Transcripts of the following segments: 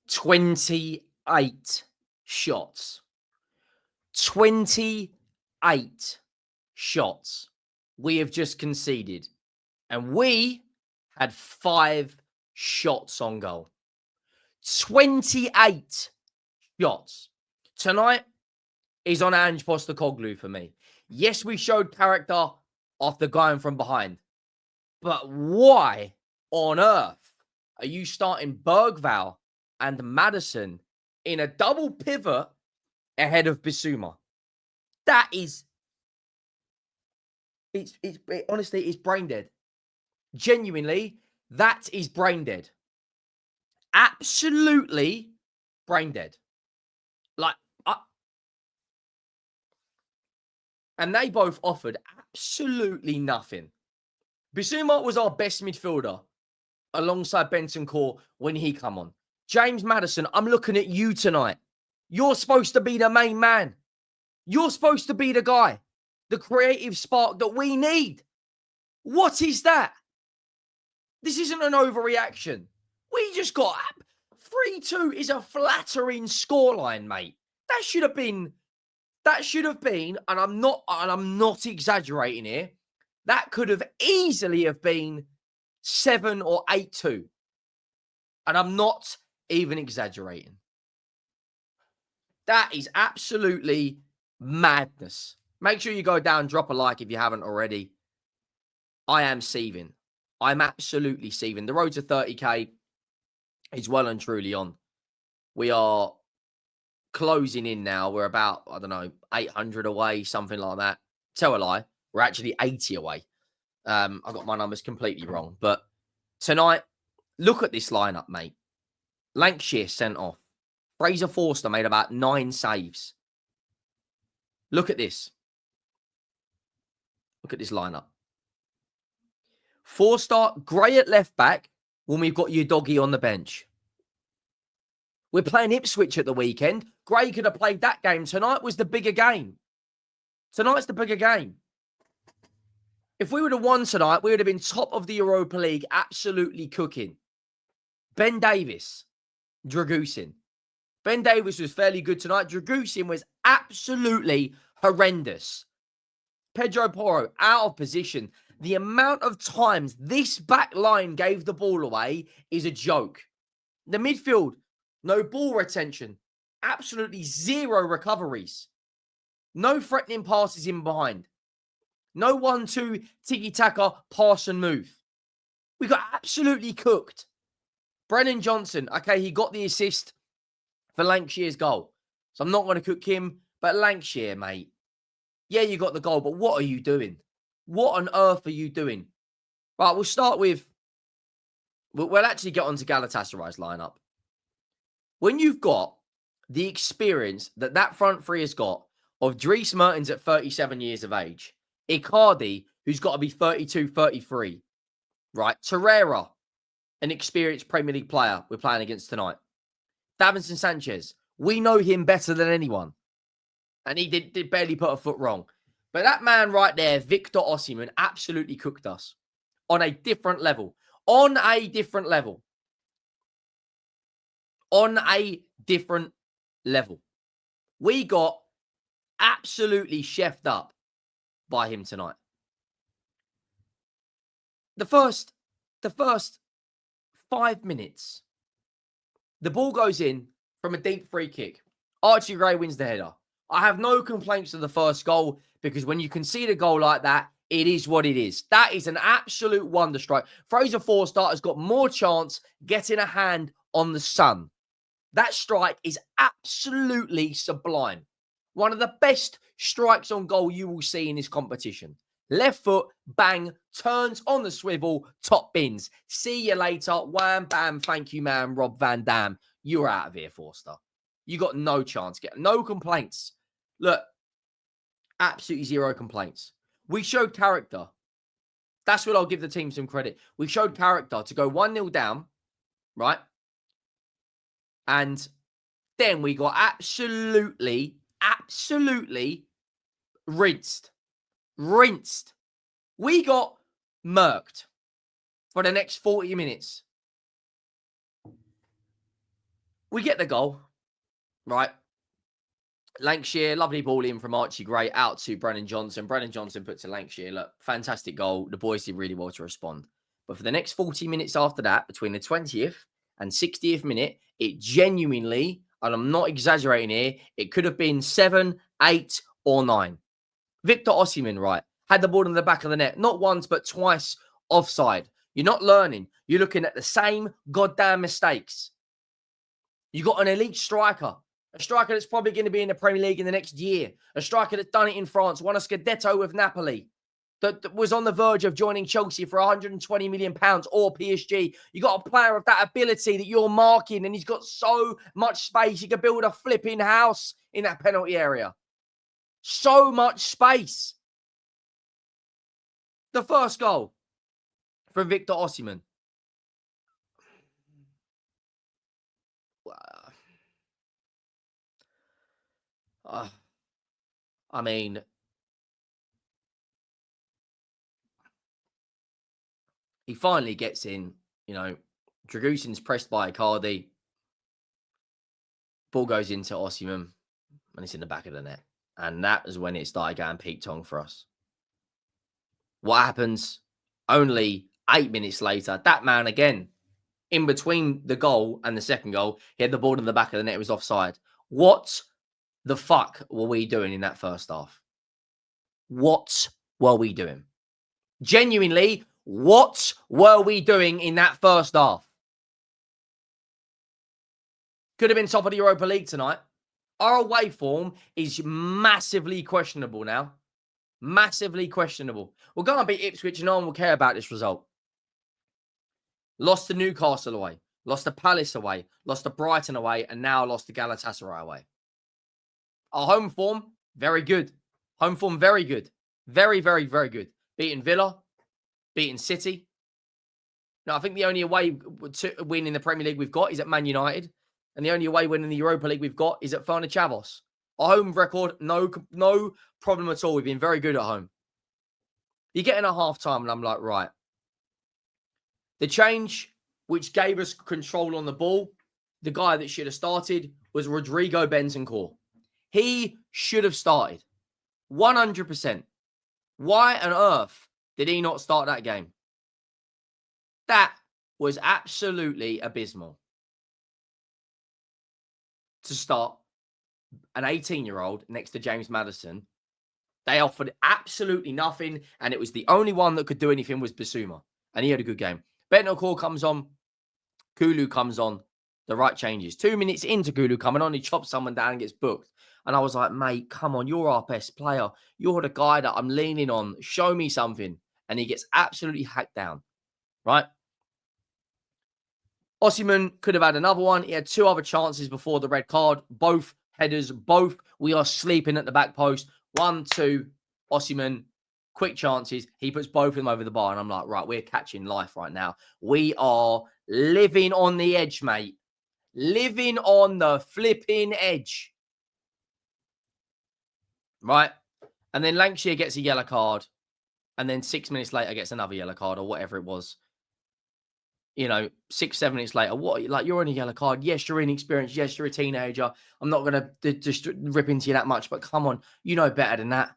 28 shots. 28 shots we have just conceded. And we had 5 shots on goal. 28 shots. Tonight is on Ange Postecoglou for me. Yes, we showed character after going from behind. But why on earth are you starting Bergvall and Maddison in a double pivot ahead of Bissouma? That is... honestly, it's brain dead. Genuinely, that is brain dead. Absolutely brain dead. And they both offered absolutely nothing. Bissouma was our best midfielder alongside Bentancur when he come on. James Maddison, I'm looking at you tonight. You're supposed to be the main man. You're supposed to be the guy. The creative spark that we need. What is that? This isn't an overreaction. We just got 3-2 is a flattering scoreline, mate. That should have been, and I'm not exaggerating here, that could have easily have been 7 or 8-2. And I'm not even exaggerating. That is absolutely madness. Make sure you go down, drop a like if you haven't already. I am seething. I'm absolutely seething. The road to 30k is well and truly on. We are closing in now. We're about, 800 away, something like that. Tell a lie. We're actually 80 away. I got my numbers completely wrong. But tonight, look at this lineup, mate. Lankshear sent off. Fraser Forster made about 9 saves. Look at this. Look at this lineup. Forster, Gray at left back when we've got your doggy on the bench. We're playing Ipswich at the weekend. Gray could have played that game. Tonight was the bigger game. Tonight's the bigger game. If we would have won tonight, we would have been top of the Europa League, absolutely cooking. Ben Davis, Dragusin. Ben Davis was fairly good tonight. Dragusin was absolutely horrendous. Pedro Porro, out of position. The amount of times this back line gave the ball away is a joke. The midfield, no ball retention. Absolutely 0 recoveries. No threatening passes in behind. No 1-2 tiki-taka pass and move. We got absolutely cooked. Brennan Johnson, okay, he got the assist for Lankshear's goal. So I'm not going to cook him, but Lankshear, mate. Yeah, you got the goal, but what are you doing? What on earth are you doing? Right, we'll start with... We'll actually get on to Galatasaray's lineup. When you've got the experience that front three has got of Dries Mertens at 37 years of age, Icardi, who's got to be 32, 33, right? Torreira, an experienced Premier League player we're playing against tonight. Davinson Sanchez, we know him better than anyone. And he did barely put a foot wrong. But that man right there, Victor Osimhen, absolutely cooked us on a different level. On a different level. On a different level. We got absolutely chefed up by him tonight. The first 5 minutes, the ball goes in from a deep free kick. Archie Gray wins the header. I have no complaints with the first goal because when you concede a goal like that, it is what it is. That is an absolute wonder strike. Fraser Forster has got more chance getting a hand on the sun. That strike is absolutely sublime. One of the best strikes on goal you will see in this competition. Left foot, bang, turns on the swivel, top bins. See you later. Wham, bam, thank you, man. Rob Van Dam. You're out of here, Forster. You got no chance. No complaints. Look, absolutely 0 complaints. We showed character. That's what I'll give the team some credit. We showed character to go 1-0 down, right? And then we got absolutely rinsed. We got murked for the next 40 minutes. We get the goal, right? Lankshear, lovely ball in from Archie Gray out to Brennan Johnson. Brennan Johnson puts a Lankshear. Look, fantastic goal. The boys did really well to respond. But for the next 40 minutes after that, between the 20th and 60th minute, it genuinely, and I'm not exaggerating here, it could have been 7, 8, or 9. Victor Osimhen, right, had the ball in the back of the net, not once, but twice offside. You're not learning. You're looking at the same goddamn mistakes. You got an elite striker. A striker that's probably going to be in the Premier League in the next year. A striker that's done it in France, won a Scudetto with Napoli, that was on the verge of joining Chelsea for £120 million or PSG. You got a player of that ability that you're marking, and he's got so much space. He could build a flipping house in that penalty area. So much space. The first goal from Victor Osimhen. I mean, he finally gets in, Dragusin's pressed by Icardi. Ball goes into Osimhen, and it's in the back of the net. And that is when it started going peak-tong for us. What happens? Only 8 minutes later, that man again, in between the goal and the second goal, he had the ball in the back of the net. It was offside. What the fuck were we doing in that first half? What were we doing? Genuinely, what were we doing in that first half? Could have been top of the Europa League tonight. Our away form is massively questionable now. Massively questionable. We'll go and beat Ipswich and no one will care about this result. Lost to Newcastle away. Lost to Palace away. Lost to Brighton away. And now lost to Galatasaray away. Our home form, very good. Home form, very good. Very, very, very good. Beating Villa. Beating City. Now, I think the only away win in the Premier League we've got is at Man United. And the only away win in the Europa League we've got is at Fenerbahce. Our home record, no problem at all. We've been very good at home. You get in a half-time and I'm like, right. The change which gave us control on the ball, the guy that should have started was Rodrigo Bentancur. He should have started. 100%. Why on earth did he not start that game? That was absolutely abysmal. To start an 18-year-old next to James Maddison. They offered absolutely nothing, and it was the only one that could do anything was Bissouma, and he had a good game. Bentancur comes on, Kulu comes on, the right changes. 2 minutes into Kulu coming on, he chops someone down and gets booked. And I was like, mate, come on, you're our best player. You're the guy that I'm leaning on. Show me something. And he gets absolutely hacked down, right? Osimhen could have had another one. He had 2 other chances before the red card. Both headers, both. We are sleeping at the back post. 1, 2, Osimhen, quick chances. He puts both of them over the bar. And I'm like, right, we're catching life right now. We are living on the edge, mate. Living on the flipping edge. Right? And then Lankshear gets a yellow card. And then 6 minutes later gets another yellow card or whatever it was. 6, 7 minutes later, you're on a yellow card. Yes, you're inexperienced. Yes, you're a teenager. I'm not going to just rip into you that much, but come on, you know better than that.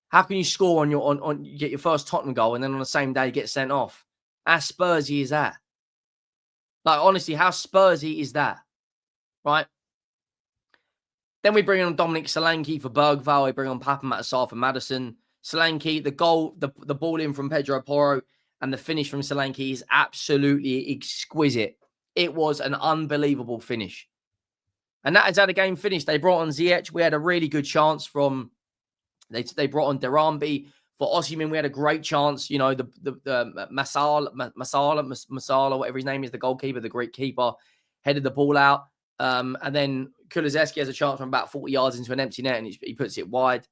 How can you score you get your first Tottenham goal and then on the same day get sent off? How Spursy is that? Like, honestly, how Spursy is that? Right? Then we bring on Dominic Solanke for Bergvall. We bring on Papa Matasar for Maddison. Solanke, the goal, the ball in from Pedro Porro. And the finish from Solanke is absolutely exquisite. It was an unbelievable finish. And that is how the game finished. They brought on Ziyech. We had a really good chance from... They brought on Derambi. For Osimhen, we had a great chance. The Masala, whatever his name is, the goalkeeper, the Greek keeper, headed the ball out. And then Kulusevski has a chance from about 40 yards into an empty net, and he puts it wide.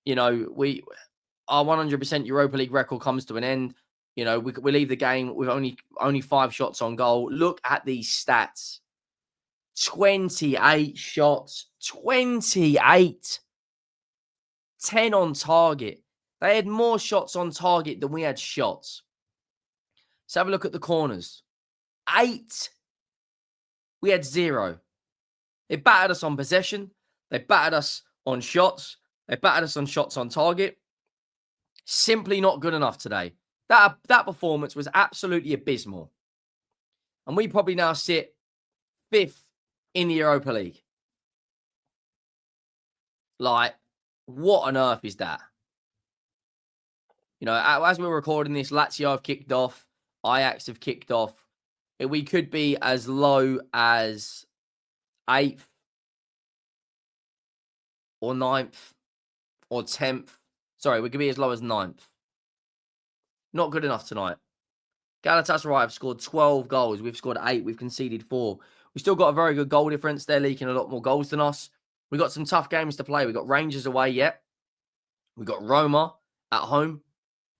Our 100% Europa League record comes to an end. We leave the game with only 5 shots on goal. Look at these stats. 28 shots. 28. 10 on target. They had more shots on target than we had shots. Let's have a look at the corners. 8. We had 0. They battered us on possession. They battered us on shots. They battered us on shots on target. Simply not good enough today. That performance was absolutely abysmal. And we probably now sit 5th in the Europa League. Like, what on earth is that? You know, as we're recording this, Lazio have kicked off. Ajax have kicked off. We could be as low as 8th or 9th or 10th. Sorry, we could be as low as 9th. Not good enough tonight. Galatasaray have scored 12 goals. We've scored 8. We've conceded 4. We've still got a very good goal difference. They're leaking a lot more goals than us. We've got some tough games to play. We've got Rangers away yet. We've got Roma at home.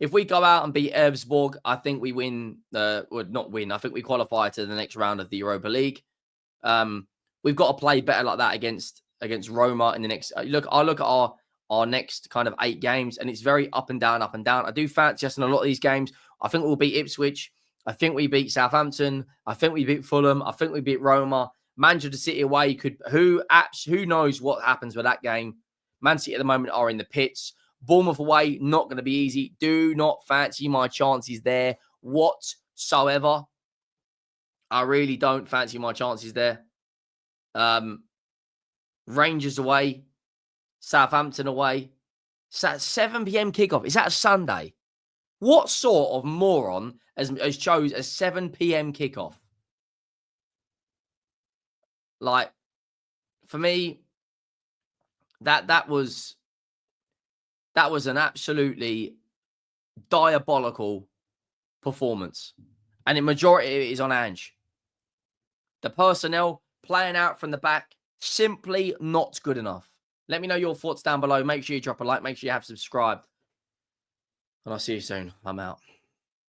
If we go out and beat Elfsborg, I think we win. Would not win. I think we qualify to the next round of the Europa League. We've got to play better like that against Roma in the next. I look at our next kind of 8 games, and it's very up and down, up and down. I do fancy us in a lot of these games. I think we'll beat Ipswich. I think we beat Southampton. I think we beat Fulham. I think we beat Roma. Manchester City away could. Who knows what happens with that game? Man City at the moment are in the pits. Bournemouth away, not going to be easy. Do not fancy my chances there whatsoever. I really don't fancy my chances there. Rangers away. Southampton away. 7 p.m. kickoff. Is that a Sunday? What sort of moron has chose a 7 p.m. kickoff? Like, for me, that was an absolutely diabolical performance. And the majority of it is on Ange. The personnel playing out from the back, simply not good enough. Let me know your thoughts down below. Make sure you drop a like. Make sure you have subscribed. And I'll see you soon. I'm out.